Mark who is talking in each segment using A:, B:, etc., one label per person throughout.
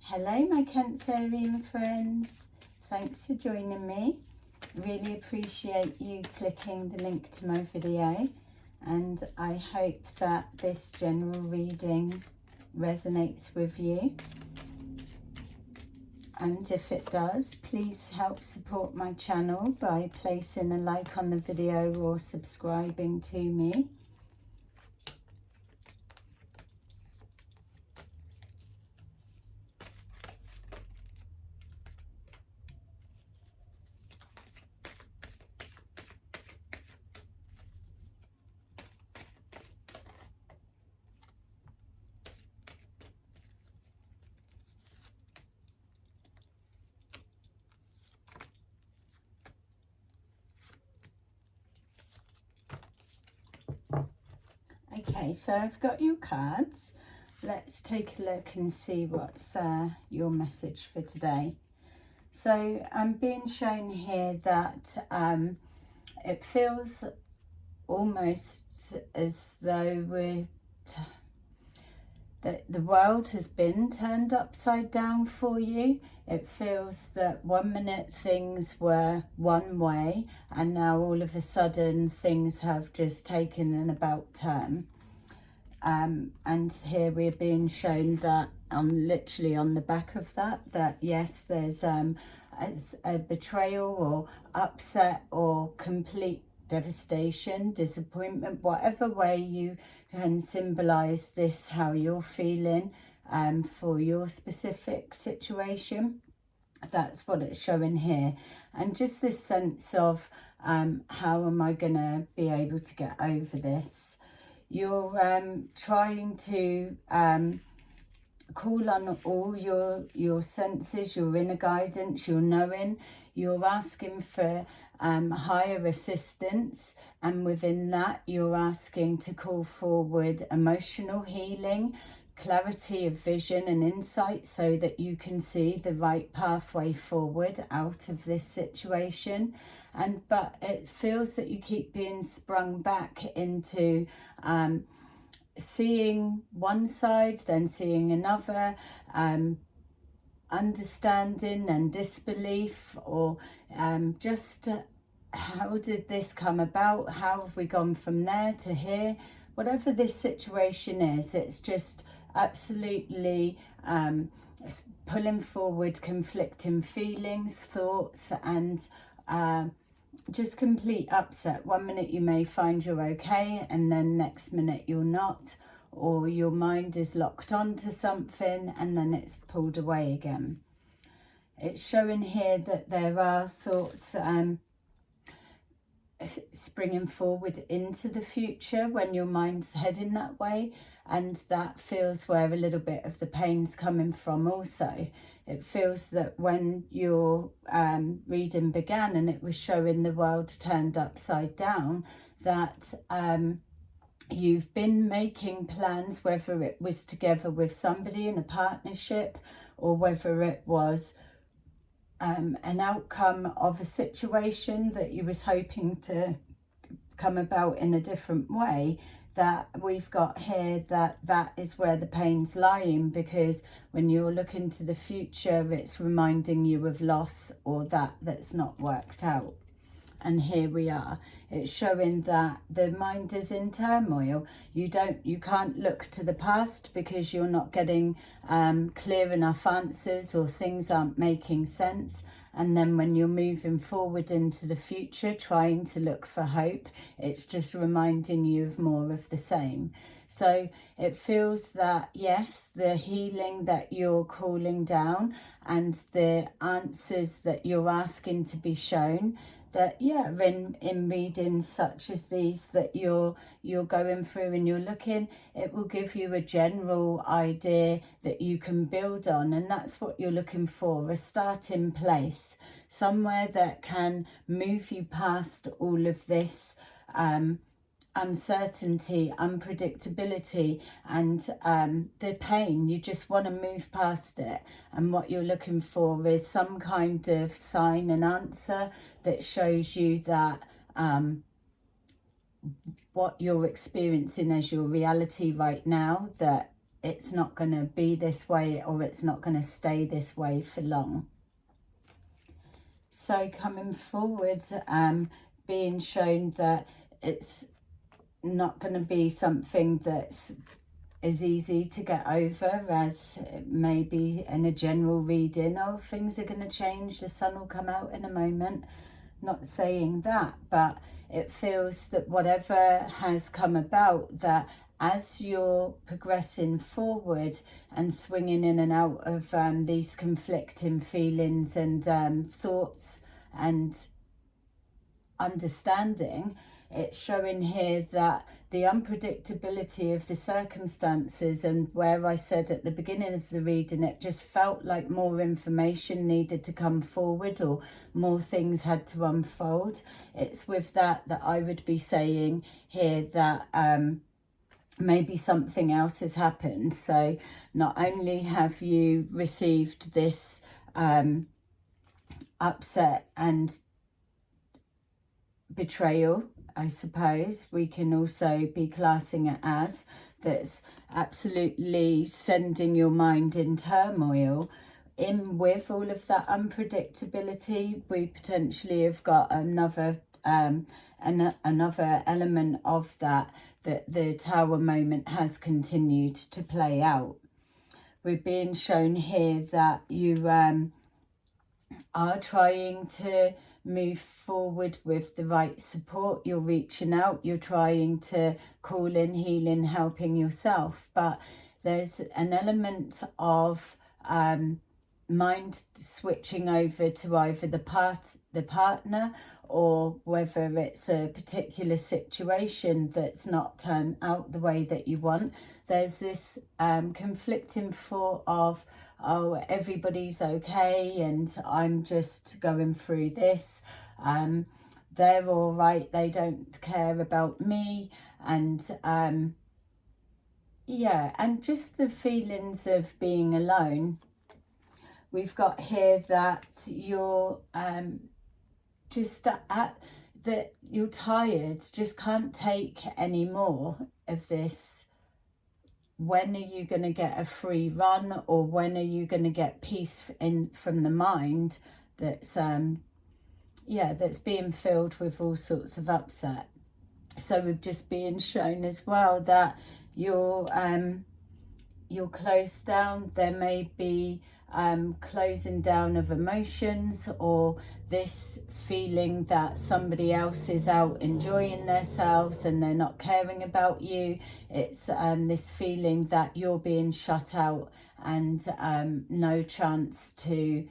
A: Hello my Cancerian friends, thanks for joining me. Really appreciate you clicking the link to my video, and I hope that this general reading resonates with you. And if it does, please help support my channel by placing a like on the video or subscribing to me. Okay, so I've got your cards. Let's take a look and see what's your message for today. So I'm being shown here that it feels almost as though the world has been turned upside down for you. It feels that 1 minute things were one way and now all of a sudden things have just taken an about turn. And here we're being shown that literally on the back of that yes, there's a betrayal or upset or complete devastation, disappointment, whatever way you can symbolize this, how you're feeling for your specific situation. That's what it's showing here. And just this sense of how am I going to be able to get over this? You're trying to call on all your senses, your inner guidance, your knowing. You're asking for higher assistance, and within that you're asking to call forward emotional healing, clarity of vision and insight, so that you can see the right pathway forward out of this situation. But it feels that you keep being sprung back into seeing one side, then seeing another, understanding, then disbelief, or just how did this come about? How have we gone from there to here? Whatever this situation is, it's just absolutely pulling forward conflicting feelings, thoughts, and just complete upset. 1 minute you may find you're okay, and then next minute you're not, or your mind is locked onto something and then it's pulled away again. It's showing here that there are thoughts springing forward into the future when your mind's heading that way, and that feels where a little bit of the pain's coming from also. It feels that when your reading began and it was showing the world turned upside down, that you've been making plans, whether it was together with somebody in a partnership or whether it was an outcome of a situation that you was hoping to come about in a different way, that we've got here that is where the pain's lying, because when you're looking to the future it's reminding you of loss or that's not worked out. And here we are. It's showing that the mind is in turmoil. You can't look to the past because you're not getting clear enough answers, or things aren't making sense. And then when you're moving forward into the future, trying to look for hope, it's just reminding you of more of the same. So it feels that, yes, the healing that you're calling down and the answers that you're asking to be shown, that in readings such as these that you're going through and you're looking, it will give you a general idea that you can build on. And that's what you're looking for, a starting place, somewhere that can move you past all of this uncertainty, unpredictability, and the pain. You just want to move past it, and what you're looking for is some kind of sign and answer that shows you that what you're experiencing as your reality right now, that it's not going to be this way, or it's not going to stay this way for long. So coming forward, being shown that it's not going to be something that's as easy to get over as maybe in a general reading. Oh, things are going to change, the sun will come out in a moment. Not saying that, but it feels that whatever has come about, that as you're progressing forward and swinging in and out of these conflicting feelings and thoughts and understanding, it's showing here that the unpredictability of the circumstances, and where I said at the beginning of the reading, it just felt like more information needed to come forward, or more things had to unfold. It's with that I would be saying here that maybe something else has happened. So not only have you received this upset and betrayal, I suppose we can also be classing it as, that's absolutely sending your mind in turmoil. In with all of that unpredictability, we potentially have got another element of that the Tower moment has continued to play out. We're being shown here that you are trying to move forward with the right support. You're reaching out, you're trying to call in healing, helping yourself, but there's an element of mind switching over to either the partner, or whether it's a particular situation that's not turned out the way that you want. There's this conflicting thought of, oh, everybody's okay and I'm just going through this. They're all right, they don't care about me. And yeah, and just the feelings of being alone. We've got here that you're just that you're tired, just can't take any more of this. When are you going to get a free run, or when are you going to get peace in from the mind that's that's being filled with all sorts of upset? So we've just been shown as well that you're closed down. There may be closing down of emotions, or this feeling that somebody else is out enjoying themselves and they're not caring about you. It's this feeling that you're being shut out, and no chance to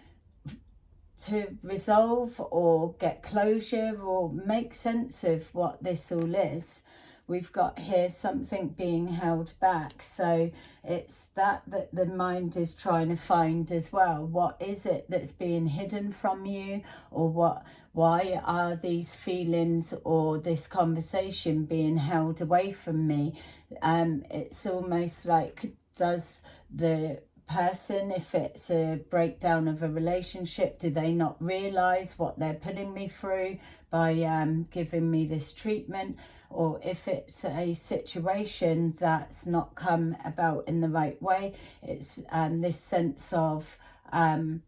A: resolve or get closure or make sense of what this all is. We've got here something being held back. So it's that the mind is trying to find as well. What is it that's being hidden from you? Or why are these feelings or this conversation being held away from me? It's almost like, does the person, if it's a breakdown of a relationship, do they not realize what they're putting me through by giving me this treatment? Or if it's a situation that's not come about in the right way, it's this sense of when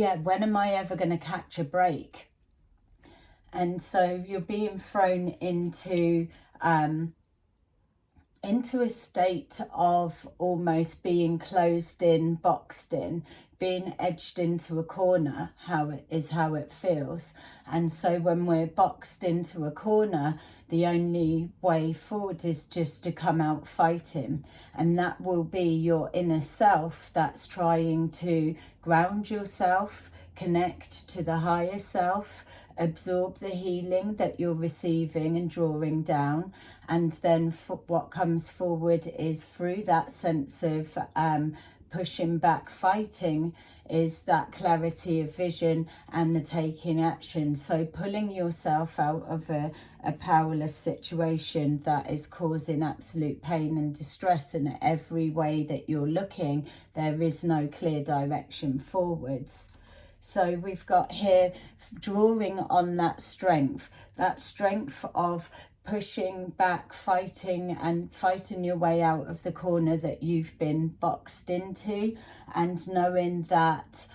A: am I ever going to catch a break? And so you're being thrown into a state of almost being closed in, boxed in, being edged into a corner, how it feels. And so when we're boxed into a corner, the only way forward is just to come out fighting. And that will be your inner self that's trying to ground yourself, connect to the higher self, absorb the healing that you're receiving and drawing down. And then what comes forward is through that sense of pushing back, fighting, is that clarity of vision and the taking action. So pulling yourself out of a powerless situation that is causing absolute pain and distress, and every way that you're looking, there is no clear direction forwards. So we've got here drawing on that strength of pushing back, fighting your way out of the corner that you've been boxed into, and knowing that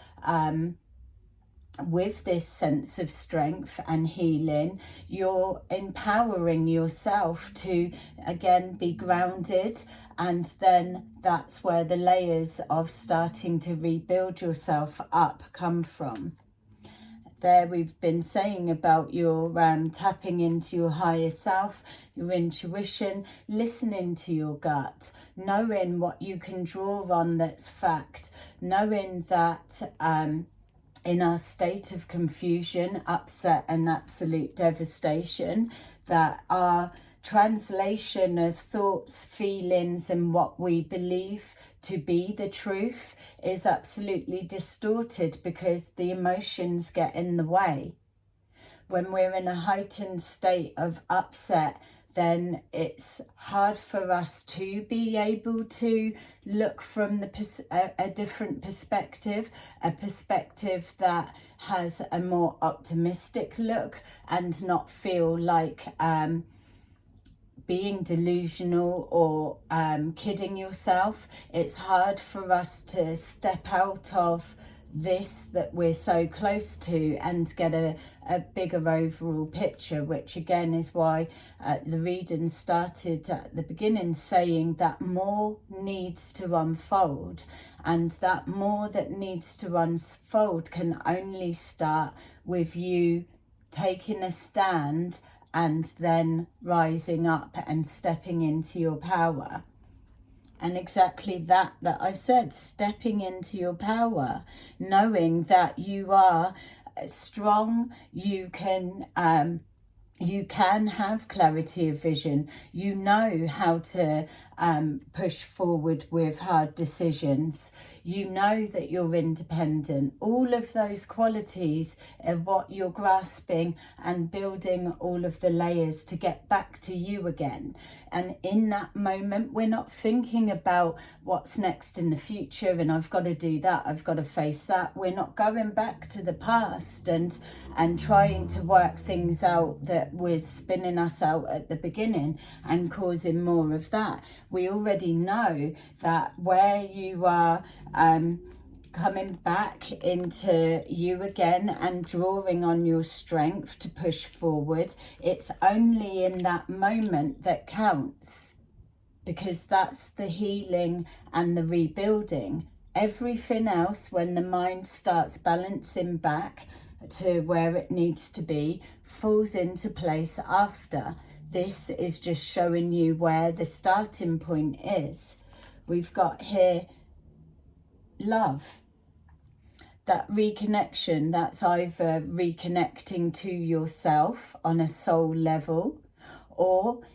A: with this sense of strength and healing, you're empowering yourself to again be grounded, and then that's where the layers of starting to rebuild yourself up come from. There we've been saying about your tapping into your higher self, your intuition, listening to your gut, knowing what you can draw on that's fact, knowing that in our state of confusion, upset and absolute devastation, that our translation of thoughts, feelings and what we believe to be the truth is absolutely distorted because the emotions get in the way. When we're in a heightened state of upset, then it's hard for us to be able to look from a different perspective, a perspective that has a more optimistic look, and not feel like being delusional or kidding yourself. It's hard for us to step out of this that we're so close to and get a bigger overall picture, which again is why the reading started at the beginning saying that more needs to unfold, and that more that needs to unfold can only start with you taking a stand and then rising up and stepping into your power. And exactly that I've said, stepping into your power, knowing that you are strong, you can have clarity of vision, you know how to push forward with hard decisions, you know that you're independent. All of those qualities are what you're grasping and building all of the layers to get back to you again. And in that moment, we're not thinking about what's next in the future and I've got to do that, I've got to face that. We're not going back to the past and trying to work things out that was spinning us out at the beginning and causing more of that. We already know that where you are coming back into you again and drawing on your strength to push forward, it's only in that moment that counts, because that's the healing and the rebuilding. Everything else, when the mind starts balancing back to where it needs to be, falls into place after. This is just showing you where the starting point is. We've got here love. That reconnection, that's either reconnecting to yourself on a soul level, or